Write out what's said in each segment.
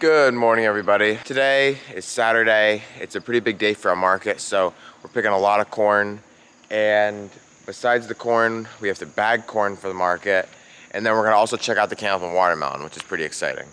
Good morning, everybody. Today is Saturday. It's a pretty big day for our market, so we're picking a lot of corn. And besides the corn, we have to bag corn for the market. And then we're gonna also check out the Cantaloupe and watermelon, which is pretty exciting.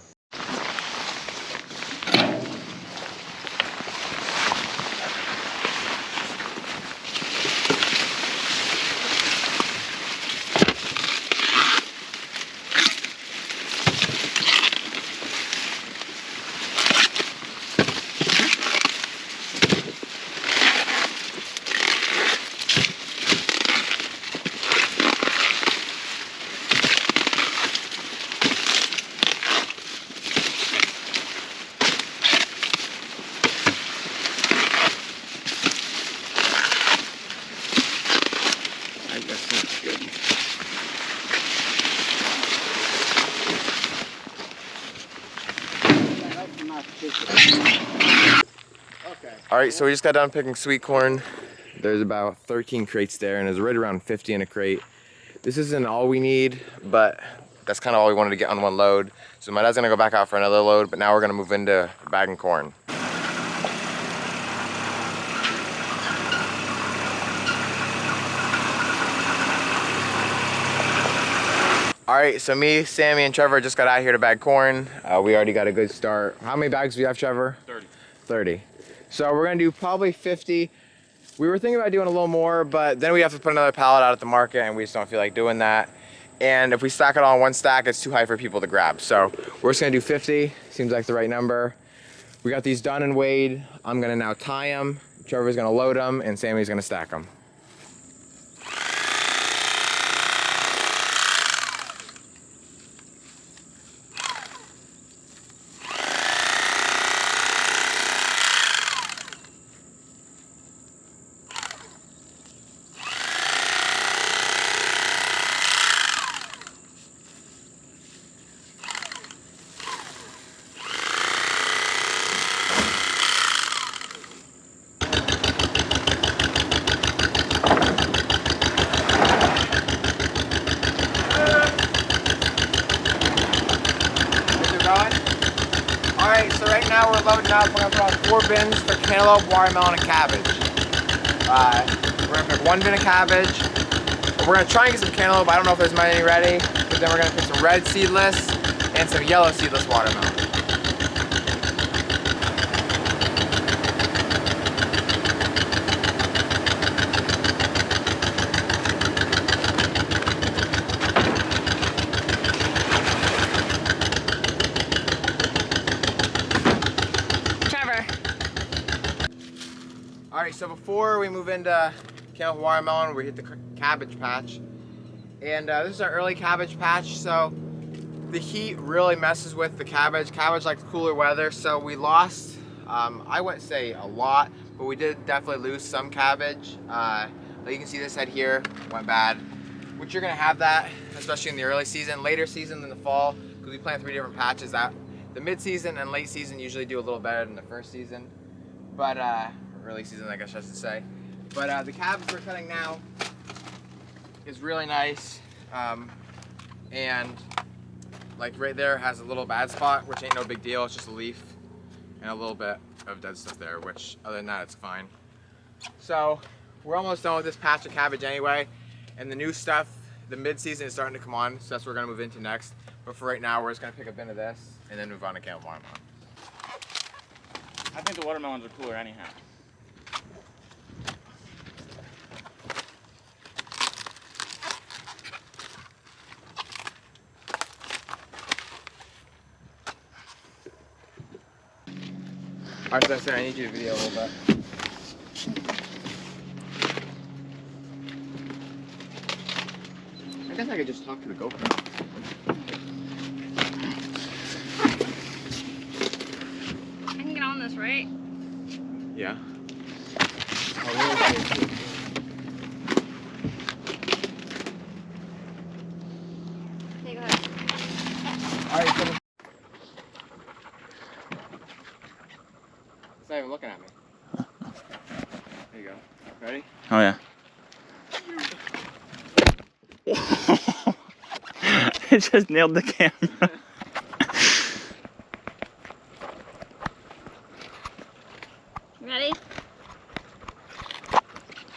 All right, so we just got done picking sweet corn. There's about 13 crates there, and there's right around 50 in a crate. This isn't all we need, but that's kind of all we wanted to get on one load. So my dad's gonna go back out for another load, but now we're gonna move into bagging corn. All right, so me, Sammy, and Trevor just got out here to bag corn. We already got a good start. How many bags do you have, Trevor? 30. 30. So we're gonna do probably 50. We were thinking about doing a little more, but then we have to put another pallet out at the market, and we just don't feel like doing that. And if we stack it all in one stack, it's too high for people to grab. So we're just gonna do 50. Seems like the right number. We got these done and weighed. I'm gonna now tie them. Trevor's gonna load them, and Sammy's gonna stack them. Alright, so right now we're loading up. We're going to put on 4 bins for cantaloupe, watermelon, and cabbage. We're going to pick 1 bin of cabbage. We're going to try and get some cantaloupe. I don't know if there's many ready. But then we're going to pick some red seedless and some yellow seedless watermelon. Alright, so before we move into cantaloupe watermelon, we hit the cabbage patch. And this is our early cabbage patch, so the heat really messes with the cabbage. Cabbage likes cooler weather, so we lost, I wouldn't say a lot, but we did definitely lose some cabbage. Like you can see this head here went bad, which you're going to have that, especially in the early season. Later season than the fall, because we plant 3 different patches. That the mid-season and late season usually do a little better than the first season. But early season, I guess I should say. But the cabbage we're cutting now is really nice, and like right there has a little bad spot, which ain't no big deal. It's just a leaf and a little bit of dead stuff there, which other than that, it's fine. So we're almost done with this patch of cabbage anyway, and the new stuff, the mid-season is starting to come on, so that's what we're gonna move into next. But for right now, we're just gonna pick a bin of this and then move on to cantaloupe watermelon. I think the watermelons are cooler anyhow. Alright, so that's it. I need you to video a little bit. I guess I could just talk to the GoPro. I can get on this, right? Yeah. Okay, go ahead. Alright, so it's not even looking at me. There you go. Ready? Oh yeah. It just nailed the camera. Ready?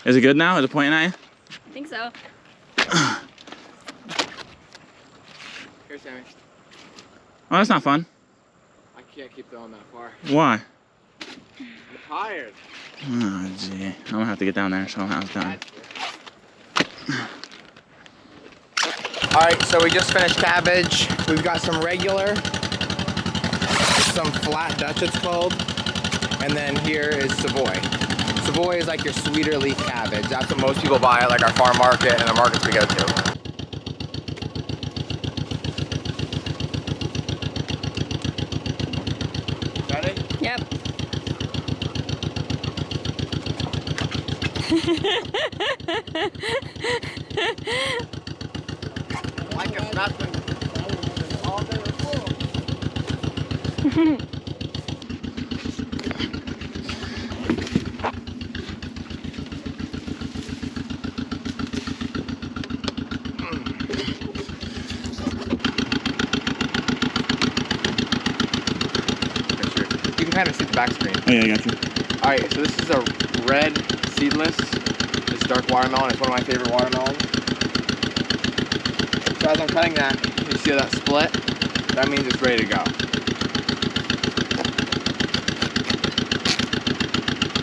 Is it good now? Is it pointing at you? I think so. Here, Sammy. Oh, that's not fun. I can't keep throwing that far. Why? I'm tired. Oh, gee. I'm gonna have to get down there, so I was done. Alright, so we just finished cabbage. We've got some regular, some flat Dutch it's called, and then here is Savoy. Savoy is like your sweeter leaf cabbage. That's what most people buy at like our farm market and the markets we go to. Ready? Yep. Like it's nothing. All day full. You can kind of see the back screen. Oh, yeah, I got you. Alright, so this is a red seedless. It's dark watermelon. It's one of my favorite watermelons. So as I'm cutting that, you see that split? That means it's ready to go.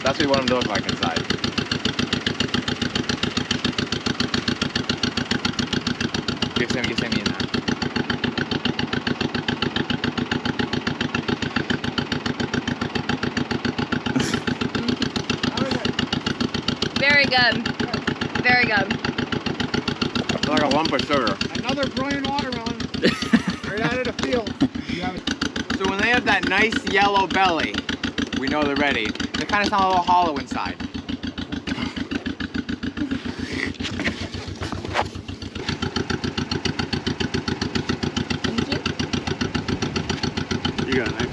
That's what you want them to look like inside. Give Sammy in that. Very good. Very good. It's like a lump of sugar. Another Broyan watermelon. Right out of the field. So when they have that nice yellow belly, we know they're ready. They kind of sound a little hollow inside. Thank you. You got it, Nick.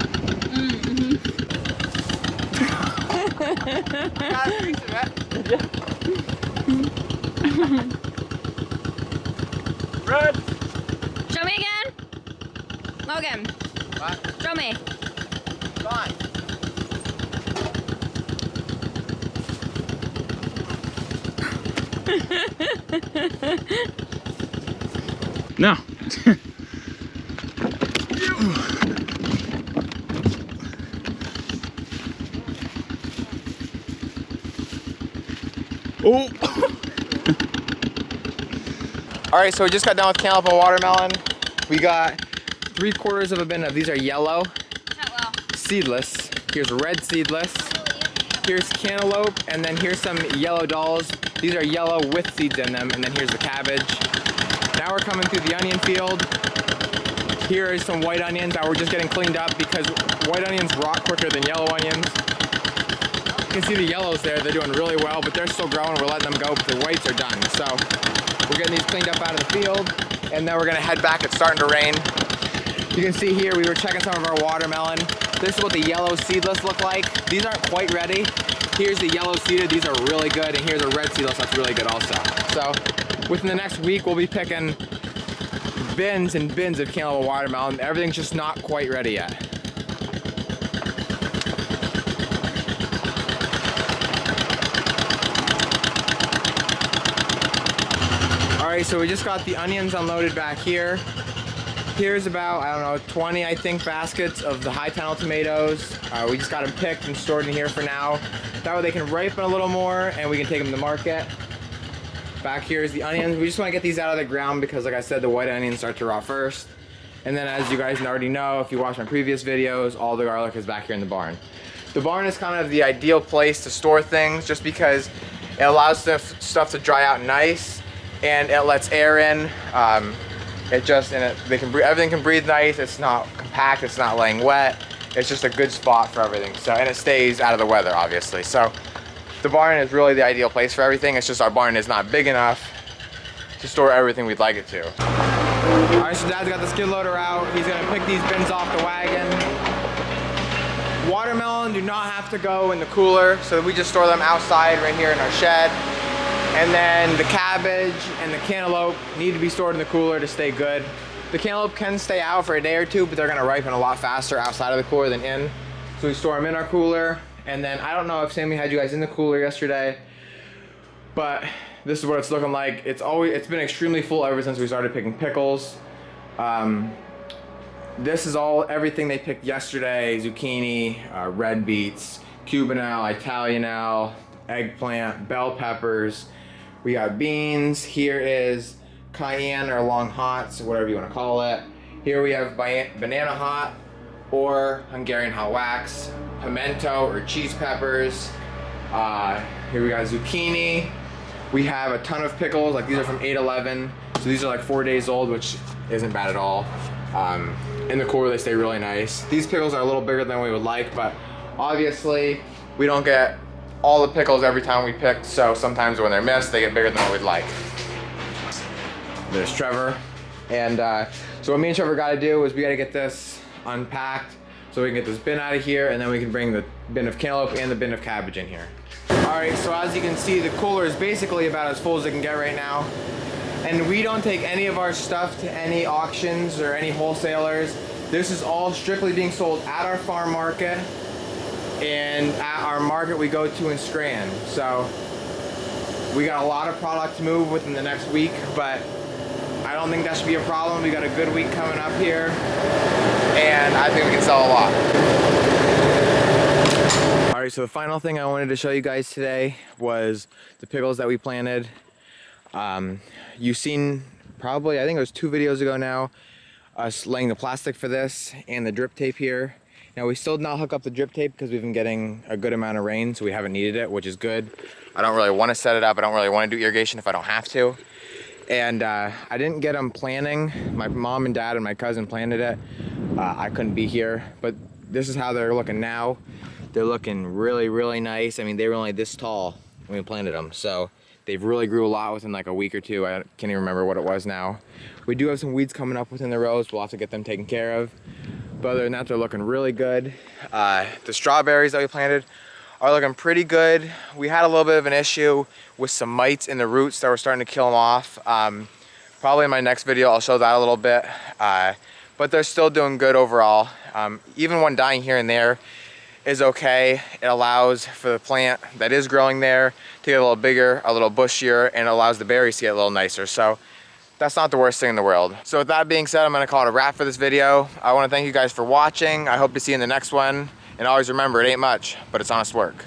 Got a piece of it. Red. Show me again. Logan, What? show me. Fine. No. Oh. All right, so we just got done with cantaloupe and watermelon. We got 3/4 of a bin of these are yellow, Not well. seedless. Here's red seedless. Here's cantaloupe, and then here's some yellow dolls. These are yellow with seeds in them, and then here's the cabbage. Now we're coming through the onion field. Here is some white onions that we're just getting cleaned up because white onions rot quicker than yellow onions. You can see the yellows there, they're doing really well, but they're still growing. We're letting them go, but the whites are done. So we're getting these cleaned up out of the field, and then we're gonna head back. It's starting to rain. You can see here, we were checking some of our watermelon. This is what the yellow seedless look like. These aren't quite ready. Here's the yellow seeded, these are really good, and here's a red seedless that's really good also. So within the next week, we'll be picking bins and bins of cantaloupe watermelon. Everything's just not quite ready yet. All right, so we just got the onions unloaded back here. Here's about, I don't know, 20, I think, baskets of the high tunnel tomatoes. We just got them picked and stored in here for now. That way they can ripen a little more and we can take them to market. Back here is the onions. We just want to get these out of the ground because, like I said, the white onions start to rot first. And then, as you guys already know, if you watched my previous videos, all the garlic is back here in the barn. The barn is kind of the ideal place to store things just because it allows stuff to dry out nice and it lets air in. Everything can breathe nice. It's not compact. It's not laying wet. It's just a good spot for everything. So, and it stays out of the weather, obviously. So, the barn is really the ideal place for everything. It's just our barn is not big enough to store everything we'd like it to. All right, so Dad's got the skid loader out. He's gonna pick these bins off the wagon. Watermelon do not have to go in the cooler, so we just store them outside right here in our shed. And then the cabbage and the cantaloupe need to be stored in the cooler to stay good. The cantaloupe can stay out for a day or two, but they're gonna ripen a lot faster outside of the cooler than in. So we store them in our cooler, And then I don't know if Sammy had you guys in the cooler yesterday, but this is what it's looking like. It's been extremely full ever since we started picking pickles. This is everything they picked yesterday: zucchini, red beets, cubanelle, italianelle, eggplant, bell peppers. We got beans. Here is cayenne or long hots, whatever you want to call it. Here we have banana hot or Hungarian hot wax, pimento or cheese peppers. Here we got zucchini. We have a ton of pickles, like these are from 8-11. So these are like 4 days old, which isn't bad at all. In the cooler, they stay really nice. These pickles are a little bigger than we would like, but obviously we don't get all the pickles every time we pick, so sometimes when they're missed, they get bigger than what we'd like. There's Trevor. And so what me and Trevor gotta do is we gotta get this unpacked so we can get this bin out of here, and then we can bring the bin of cantaloupe and the bin of cabbage in here. All right, so as you can see, the cooler is basically about as full as it can get right now. And we don't take any of our stuff to any auctions or any wholesalers. This is all strictly being sold at our farm market and at our market we go to in Scranton. So we got a lot of product to move within the next week, but I don't think that should be a problem. We got a good week coming up here, and I think we can sell a lot. All right, so the final thing I wanted to show you guys today was the pickles that we planted. You've seen probably, I think it was 2 videos ago now, us laying the plastic for this and the drip tape here. Now we still did not hook up the drip tape because we've been getting a good amount of rain, so we haven't needed it, which is good. I don't really want to set it up. I don't really want to do irrigation if I don't have to. And I didn't get them planning. My mom and dad and my cousin planted it. I couldn't be here, but this is how they're looking now. They're looking really, really nice. I mean, they were only this tall when we planted them, so they've really grew a lot within like a week or 2. I can't even remember what it was now. We do have some weeds coming up within the rows. We'll have to get them taken care of. But other than that, they're looking really good. The strawberries that we planted are looking pretty good. We had a little bit of an issue with some mites in the roots that were starting to kill them off. Probably in my next video, I'll show that a little bit. But they're still doing good overall. Even one dying here and there is okay. It allows for the plant that is growing there to get a little bigger, a little bushier, and it allows the berries to get a little nicer. So that's not the worst thing in the world. So with that being said, I'm gonna call it a wrap for this video. I wanna thank you guys for watching. I hope to see you in the next one. And always remember, it ain't much, but it's honest work.